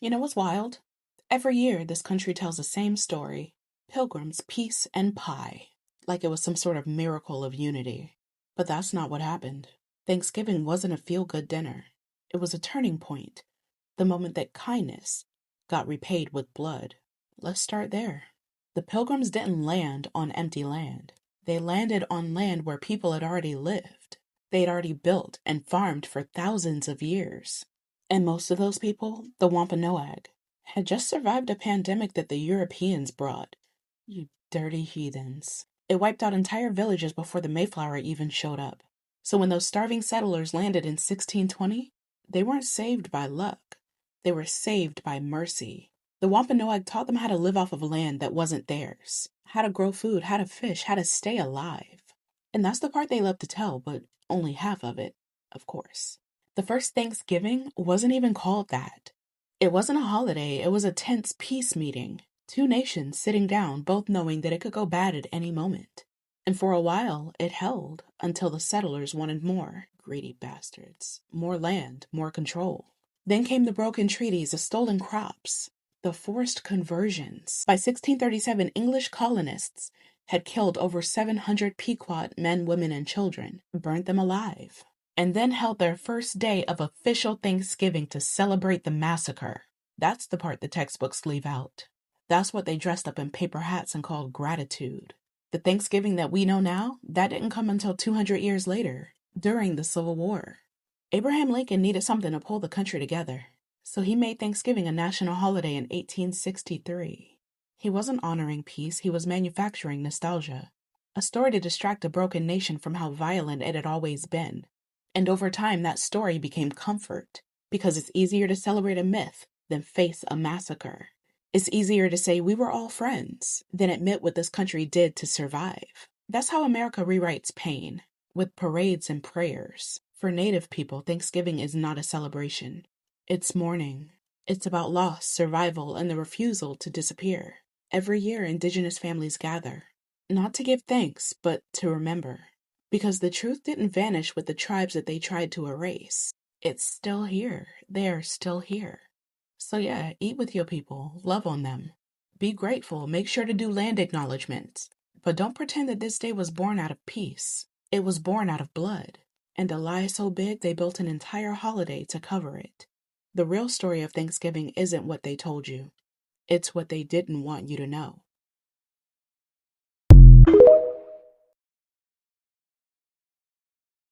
You know what's wild? Every year, this country tells the same story: pilgrims, peace, and pie, like it was some sort of miracle of unity. But that's not what happened. Thanksgiving wasn't a feel good dinner, it was a turning point, the moment that kindness got repaid with blood. Let's start there. The pilgrims didn't land on empty land, they landed on land where people had already lived. They'd already built and farmed for thousands of years. And most of those people, the Wampanoag, had just survived a pandemic that the Europeans brought. You dirty heathens. It wiped out entire villages before the Mayflower even showed up. So when those starving settlers landed in 1620, they weren't saved by luck. They were saved by mercy. The Wampanoag taught them how to live off of land that wasn't theirs, how to grow food, how to fish, how to stay alive. And that's the part they love to tell, but only half of it, of course. The first Thanksgiving wasn't even called that. It wasn't a holiday, it was a tense peace meeting. Two nations sitting down, both knowing that it could go bad at any moment. And for a while, it held until the settlers wanted more. Greedy bastards. More land, more control. Then came the broken treaties, the stolen crops, the forced conversions. By 1637, English colonists had killed over 700 Pequot men, women, and children, burnt them alive, and then held their first day of official Thanksgiving to celebrate the massacre. That's the part the textbooks leave out. That's what they dressed up in paper hats and called gratitude. The Thanksgiving that we know now, that didn't come until 200 years later, during the Civil War. Abraham Lincoln needed something to pull the country together, so he made Thanksgiving a national holiday in 1863. He wasn't honoring peace, he was manufacturing nostalgia, a story to distract a broken nation from how violent it had always been. And over time, that story became comfort, because it's easier to celebrate a myth than face a massacre. It's easier to say we were all friends than admit what this country did to survive. That's how America rewrites pain, with parades and prayers. For Native people, Thanksgiving is not a celebration. It's mourning. It's about loss, survival, and the refusal to disappear. Every year, Indigenous families gather, not to give thanks, but to remember. Because the truth didn't vanish with the tribes that they tried to erase. It's still here. They are still here. So yeah, eat with your people, love on them. Be grateful, make sure to do land acknowledgments. But don't pretend that this day was born out of peace. It was born out of blood. And a lie so big they built an entire holiday to cover it. The real story of Thanksgiving isn't what they told you. It's what they didn't want you to know.